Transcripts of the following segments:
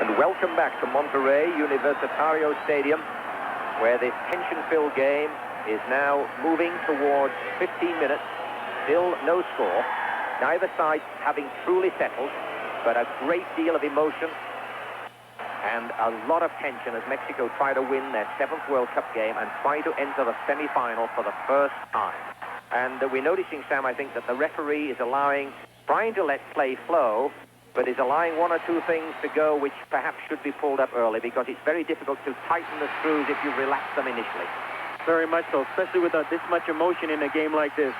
And welcome back to Monterrey Universitario Stadium, where this tension-filled game is now moving towards 15 minutes. Still no score. Neither side having truly settled, but a great deal of emotion and a lot of tension as Mexico try to win their 7th World Cup game and try to enter the semi-final for the first time. And we're noticing, Sam, I think that the referee is trying to let play flow, but is allowing one or two things to go which perhaps should be pulled up early, because it's very difficult to tighten the screws if you relax them initially. Very much so, especially with this much emotion in a game like this.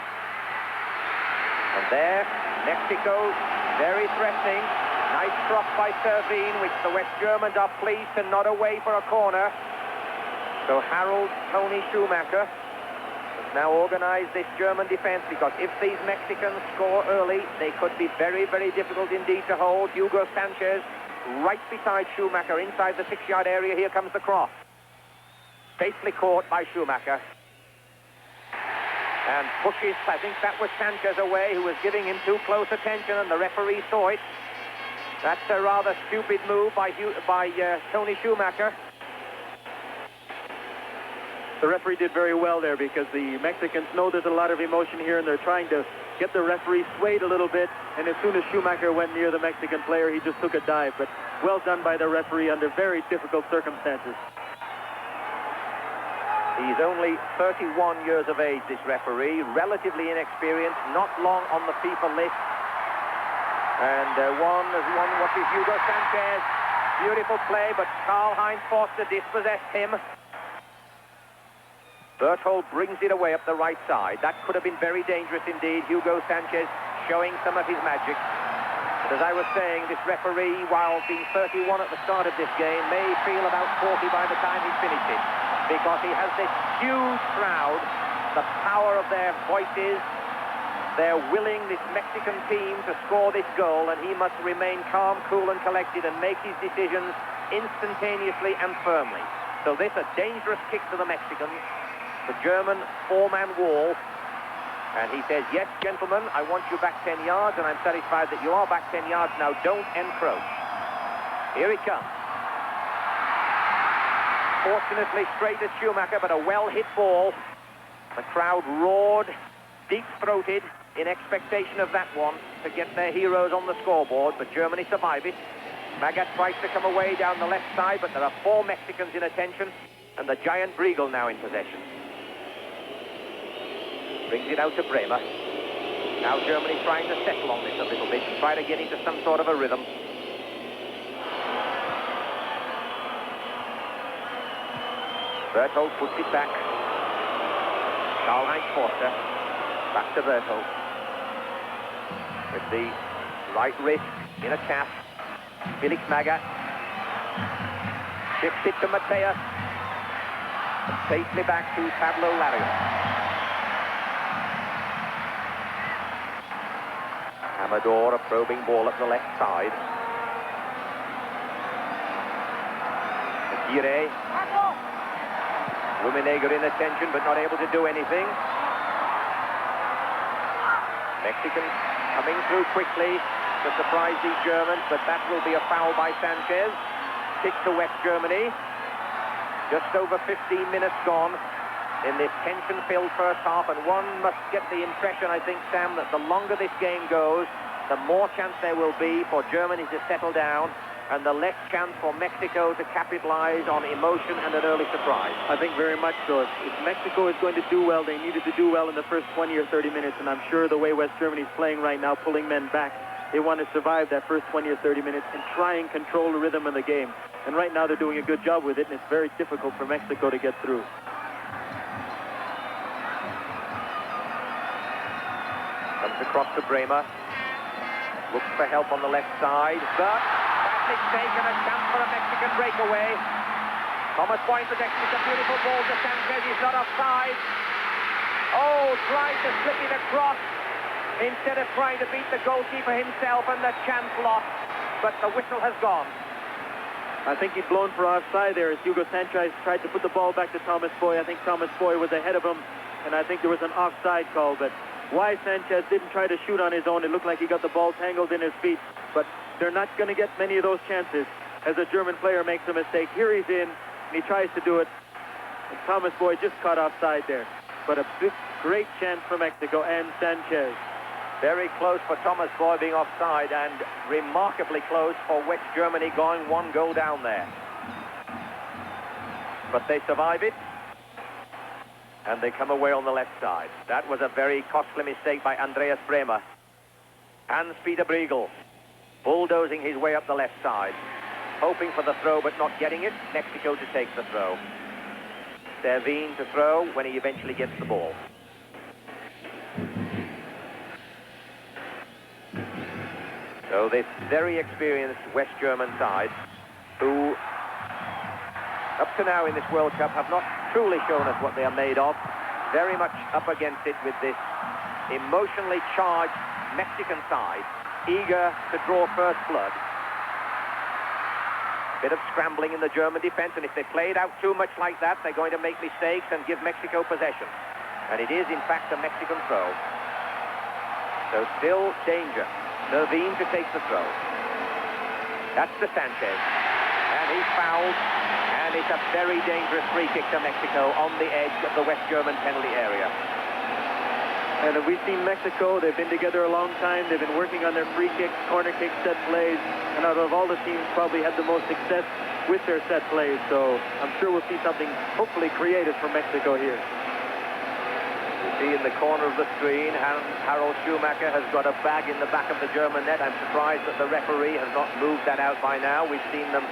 And there, Mexico, very threatening. Nice cross by Servine, which the West Germans are pleased to nod away for a corner. So Harold Tony Schumacher has now organized this German defense, because if these Mexicans score early, they could be very, very difficult indeed to hold. Hugo Sanchez right beside Schumacher inside the 6-yard area. Here comes the cross. Safely caught by Schumacher. And pushes, I think that was Sanchez away, who was giving him too close attention, and the referee saw it. That's a rather stupid move by Tony Schumacher. The referee did very well there, because the Mexicans know there's a lot of emotion here, and they're trying to get the referee swayed a little bit. And as soon as Schumacher went near the Mexican player, he just took a dive. But well done by the referee under very difficult circumstances. He's only 31 years of age, this referee, relatively inexperienced, not long on the FIFA list. And one watches Hugo Sanchez. Beautiful play, but Karl-Heinz Forster dispossessed him. Berthold brings it away up the right side. That could have been very dangerous indeed. Hugo Sanchez showing some of his magic. But as I was saying, this referee, while being 31 at the start of this game, may feel about 40 by the time he's finished it, because he has this huge crowd, the power of their voices. They're willing, this Mexican team, to score this goal, and he must remain calm, cool, and collected and make his decisions instantaneously and firmly. So this a dangerous kick to the Mexicans. The German 4-man wall. And he says, yes, gentlemen, I want you back 10 yards, and I'm satisfied that you are back 10 yards. Now don't encroach. Here it comes. Fortunately straight at Schumacher, but a well-hit ball. The crowd roared, deep-throated, in expectation of that one, to get their heroes on the scoreboard, but Germany survive it. Magat tries to come away down the left side, but there are 4 Mexicans in attention, and the giant Briegel now in possession. Brings it out to Bremer. Now Germany trying to settle on this a little bit and try to get into some sort of a rhythm. Berthold puts it back. Karl-Heinz Forster. Back to Berthold. With the right wrist in a calf. Felix Magath shifts it to Mateus. And safely back to Pablo Larios. Amador, a probing ball at the left side. Aguirre. Rummenigge in attention, but not able to do anything. Mexicans coming through quickly to surprise these Germans, but that will be a foul by Sanchez. Kick to West Germany. Just over 15 minutes gone in this tension-filled first half, and one must get the impression, I think, Sam, that the longer this game goes, the more chance there will be for Germany to settle down, and the less chance for Mexico to capitalize on emotion and an early surprise. I think very much so. If Mexico is going to do well, they needed to do well in the first 20 or 30 minutes, and I'm sure the way West Germany is playing right now, pulling men back, they want to survive that first 20 or 30 minutes and try and control the rhythm of the game. And right now they're doing a good job with it, and it's very difficult for Mexico to get through. Comes across to Bremer. Looks for help on the left side, but taken a chance for a Mexican breakaway. Thomas Boyne protects. It's a beautiful ball to Sanchez. He's not offside. Oh, tried to slip it across instead of trying to beat the goalkeeper himself, and the chance lost. But the whistle has gone. I think he'd blown for offside there as Hugo Sanchez tried to put the ball back to Thomas Boy. I think Thomas Boy was ahead of him, and I think there was an offside call. But why Sanchez didn't try to shoot on his own, it looked like he got the ball tangled in his feet. But they're not going to get many of those chances. as a German player makes a mistake. Here he's in, and he tries to do it. And Thomas Boyd just caught offside there. But a great chance for Mexico and Sanchez. Very close for Thomas Boyd being offside, and remarkably close for West Germany going 1 goal down there. But they survive it, and they come away on the left side. That was a very costly mistake by Andreas Bremer. Hans-Peter Briegel bulldozing his way up the left side, hoping for the throw but not getting it. Mexico to take the throw. Servine to throw when he eventually gets the ball. So this very experienced West German side, who up to now in this World Cup have not truly shown us what they are made of, very much up against it with this emotionally charged Mexican side, eager to draw first blood. Bit of scrambling in the German defense, and if they play it out too much like that, they're going to make mistakes and give Mexico possession. And it is, in fact, a Mexican throw. So still danger. Servine to take the throw. That's to Sanchez. And he's fouled. And it's a very dangerous free kick to Mexico on the edge of the West German penalty area. And we've seen Mexico, they've been together a long time. They've been working on their free kicks, corner kicks, set plays. And out of all the teams, probably had the most success with their set plays. So I'm sure we'll see something hopefully creative from Mexico here. You see in the corner of the screen, Harald Schumacher has got a bag in the back of the German net. I'm surprised that the referee has not moved that out by now. We've seen them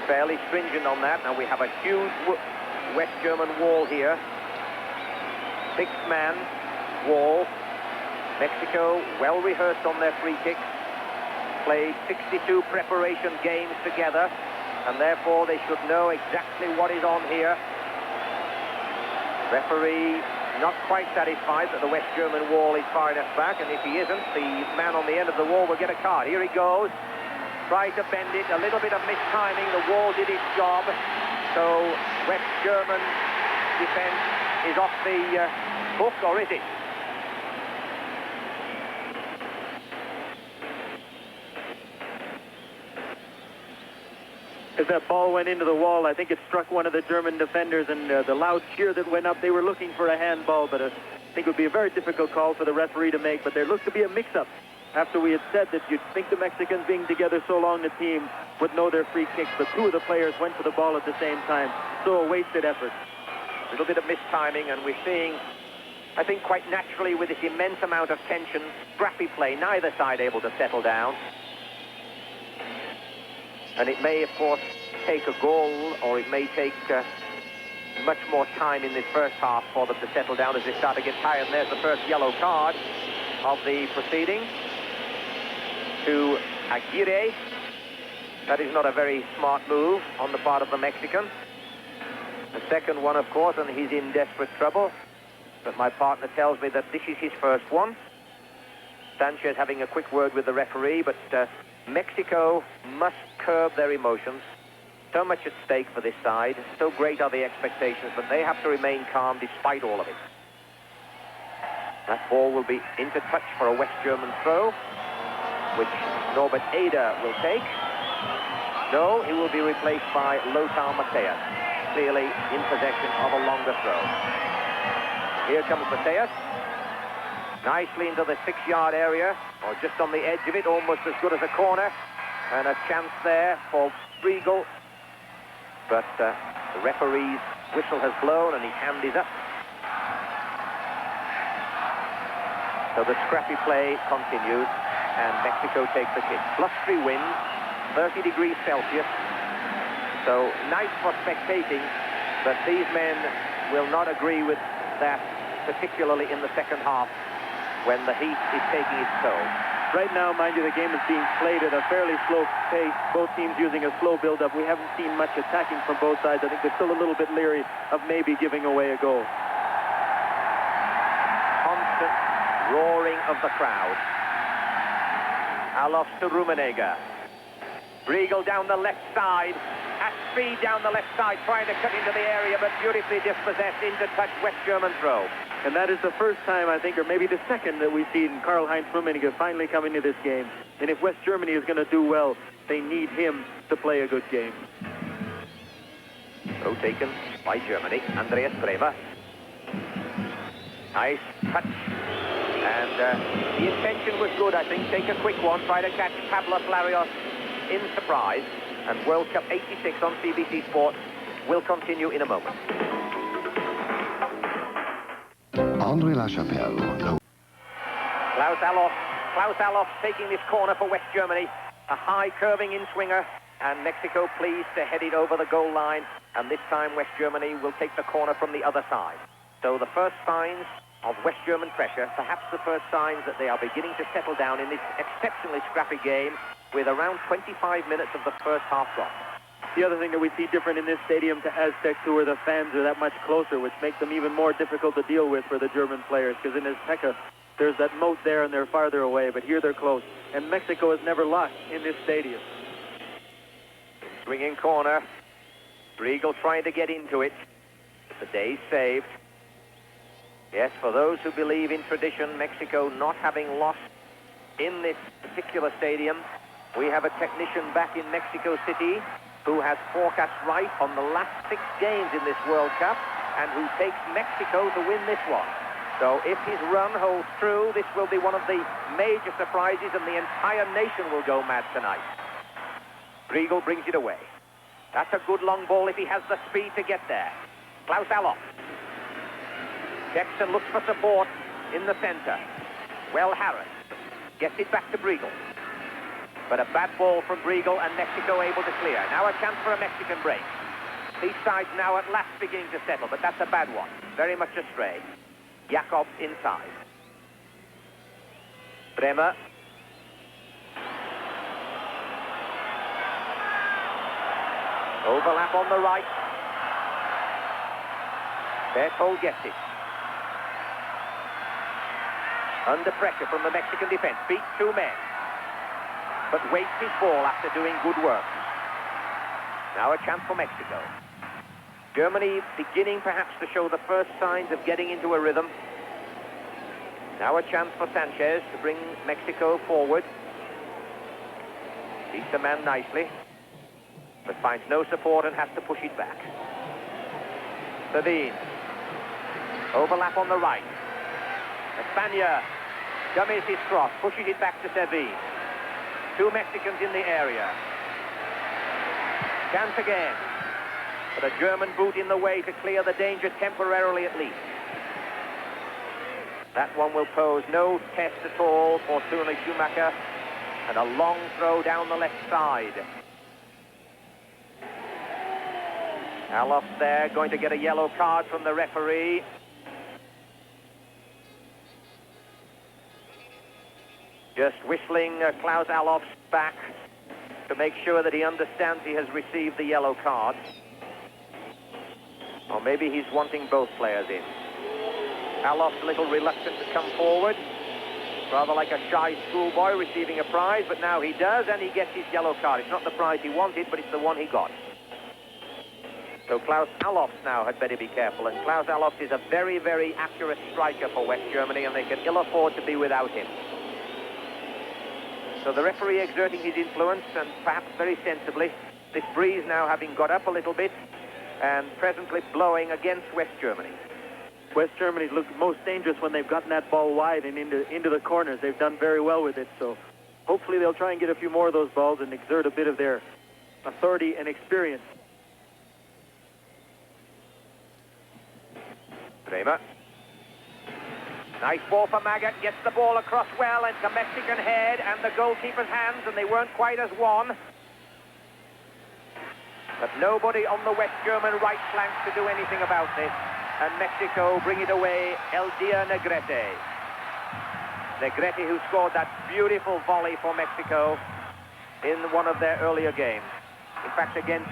fairly stringent on that. Now we have a huge West German wall here. 6-man wall. Mexico well rehearsed on their free kicks. Played 62 preparation games together, and therefore they should know exactly what is on here. Referee not quite satisfied that the West German wall is far enough back, and if he isn't, the man on the end of the wall will get a card. Here he goes. Tried to bend it, a little bit of mistiming. The wall did its job. So West German defense is off the hook, or is it? As that ball went into the wall, I think it struck one of the German defenders, and the loud cheer that went up, they were looking for a handball, but I think it would be a very difficult call for the referee to make. But there looked to be a mix-up after we had said that you'd think the Mexicans, being together so long, the team would know their free kicks, but two of the players went for the ball at the same time. So a wasted effort. A little bit of mistiming, and we're seeing, I think quite naturally, with this immense amount of tension, scrappy play, neither side able to settle down. And it may, of course, take a goal, or it may take much more time in this first half for them to settle down as they start to get tired. And there's the first yellow card of the proceeding to Aguirre. That is not a very smart move on the part of the Mexican. The second one, of course, and he's in desperate trouble. But my partner tells me that this is his first one. Sanchez having a quick word with the referee, but Mexico must curb their emotions. So much at stake for this side. So great are the expectations, but they have to remain calm despite all of it. That ball will be into touch for a West German throw, which Norbert Eder will take. No, he will be replaced by Lothar Matthäus, clearly in possession of a longer throw. Here comes Matthäus. Nicely into the 6-yard area, or just on the edge of it, almost as good as a corner. And a chance there for Briegel. But the referee's whistle has blown and his hand is up. So the scrappy play continues, and Mexico takes the kick. +3 winds, 30 degrees Celsius. So nice for spectating, but these men will not agree with that, particularly in the second half, when the heat is taking its toll. Right now, mind you, the game is being played at a fairly slow pace, both teams using a slow build-up. We haven't seen much attacking from both sides. I think they're still a little bit leery of maybe giving away a goal. Constant roaring of the crowd. Alofs to Rummenigge. Briegel down the left side. At speed down the left side, trying to cut into the area, but beautifully dispossessed, into touch, West German throw. And that is the first time, I think, or maybe the second, that we've seen Karl-Heinz Rummenigge finally come into this game. And if West Germany is going to do well, They need him to play a good game. Throw taken by Germany. Andreas Bremer. Nice touch. And the intention was good, I think. Take a quick one. Try to catch Pablo Larios in surprise. And World Cup 86 on CBC Sports will continue in a moment. André Lachapelle. Klaus Allofs taking this corner for West Germany. A high curving in-swinger. And Mexico pleased to head it over the goal line. And this time West Germany will take the corner from the other side. So the first signs of West German pressure, perhaps the first signs that they are beginning to settle down in this exceptionally scrappy game with around 25 minutes of the first half gone. The other thing that we see different in this stadium to Aztec tour, the fans are that much closer, which makes them even more difficult to deal with for the German players, because in Azteca, there's that moat there and they're farther away, but here they're close. And Mexico has never lost in this stadium. Swinging corner. Briegel trying to get into it. The day's saved. Yes, for those who believe in tradition, Mexico not having lost in this particular stadium, we have a technician back in Mexico City who has forecast right on the last 6 games in this World Cup and who takes Mexico to win this one. So if his run holds true, this will be one of the major surprises and the entire nation will go mad tonight. Briegel brings it away. That's a good long ball if he has the speed to get there. Klaus Allofs checks and looks for support in the center. Well, Harris gets it back to Briegel. But a bad ball from Briegel and Mexico able to clear. Now a chance for a Mexican break. These sides now at last beginning to settle, but that's a bad one. Very much a stray. Jakobs inside. Bremer. Overlap on the right. Berthold gets it. Under pressure from the Mexican defense. Beats 2 men. But wastes his ball after doing good work. Now a chance for Mexico. Germany beginning perhaps to show the first signs of getting into a rhythm. Now a chance for Sanchez to bring Mexico forward. Beats the man nicely, but finds no support and has to push it back. Savin. Overlap on the right. Espana dummies his cross, pushes it back to Savin. 2 Mexicans in the area. Chance again. But a German boot in the way to clear the danger temporarily at least. That one will pose no test at all for Sune Schumacher. And a long throw down the left side. Allofs there going to get a yellow card from the referee. Just whistling Klaus Allofs back to make sure that he understands he has received the yellow card. Or maybe he's wanting both players in. Allofs a little reluctant to come forward. Rather like a shy schoolboy receiving a prize, but now he does, and he gets his yellow card. It's not the prize he wanted, but it's the one he got. So Klaus Allofs now had better be careful, and Klaus Allofs is a very, very accurate striker for West Germany, and they can ill afford to be without him. So the referee exerting his influence, and perhaps very sensibly, this breeze now having got up a little bit, and presently blowing against West Germany. West Germany's looked most dangerous when they've gotten that ball wide and into the corners. They've done very well with it, so hopefully they'll try and get a few more of those balls and exert a bit of their authority and experience. Bremer. Nice ball for Magath, gets the ball across well, and it's a Mexican head and the goalkeeper's hands, and they weren't quite as one. But nobody on the West German right flank to do anything about this. And Mexico bring it away, Eldia Negrete. Negrete, who scored that beautiful volley for Mexico in one of their earlier games. In fact, against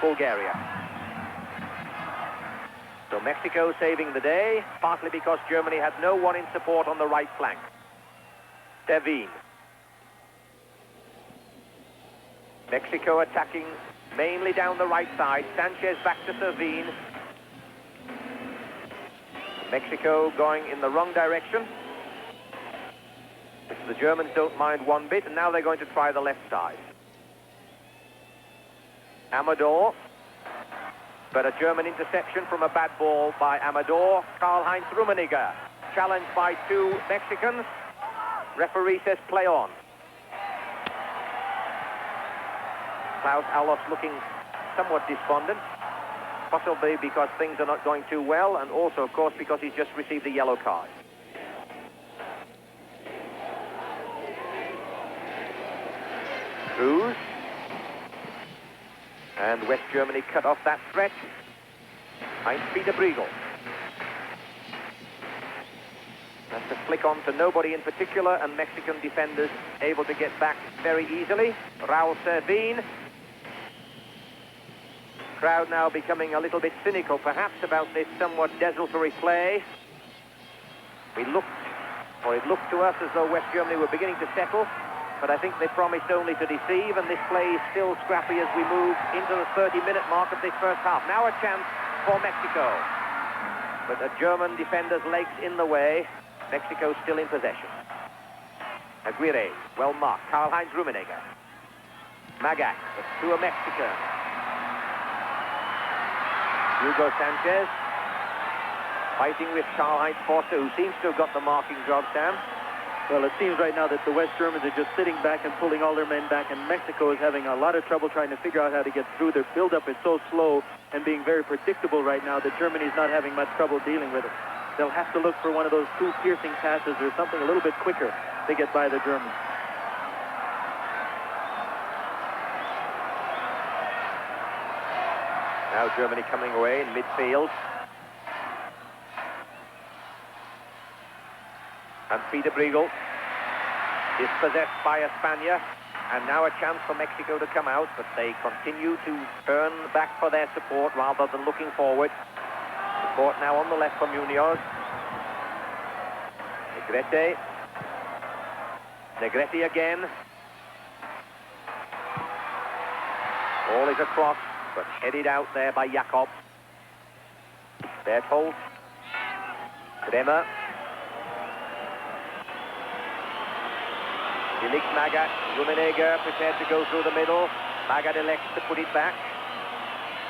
Bulgaria. So Mexico saving the day, partly because Germany had no one in support on the right flank. Savin. Mexico attacking mainly down the right side. Sanchez back to Savin. Mexico going in the wrong direction. The Germans don't mind one bit, and now they're going to try the left side. Amador. But a German interception from a bad ball by Amador. Karl-Heinz Rummenigge challenged by two Mexicans. Referee says play on. Klaus Allos looking somewhat despondent, possibly because things are not going too well, and also, of course, because he's just received a yellow card. Cruz. And West Germany cut off that threat. Heinz-Peter Briegel. That's a flick on to nobody in particular, and Mexican defenders able to get back very easily. Raul Servín. Crowd now becoming a little bit cynical, perhaps, about this somewhat desultory play. It looked to us as though West Germany were beginning to settle, but I think they promised only to deceive, and this play is still scrappy as we move into the 30-minute mark of this first half. Now a chance for Mexico, but a German defender's legs in the way. Mexico still in possession. Aguirre, well marked. Karl-Heinz Rummenigge. Magac, to a Mexican. Hugo Sanchez fighting with Karl-Heinz Forster, who seems to have got the marking job, Sam. Well, it seems right now that the West Germans are just sitting back and pulling all their men back, and Mexico is having a lot of trouble trying to figure out how to get through. Their build-up is so slow and being very predictable right now that Germany's not having much trouble dealing with it. They'll have to look for one of those two piercing passes or something a little bit quicker to get by the Germans. Now Germany coming away in midfield. And Peter Briegel is possessed by a Spaniard. And now a chance for Mexico to come out, but they continue to turn back for their support rather than looking forward. Support now on the left for Munoz. Negrete. Negrete again. Ball is across, but headed out there by Jakob. Berthold. Kremer. Felix Magath. Rummenigge prepared to go through the middle. Magath elects to put it back.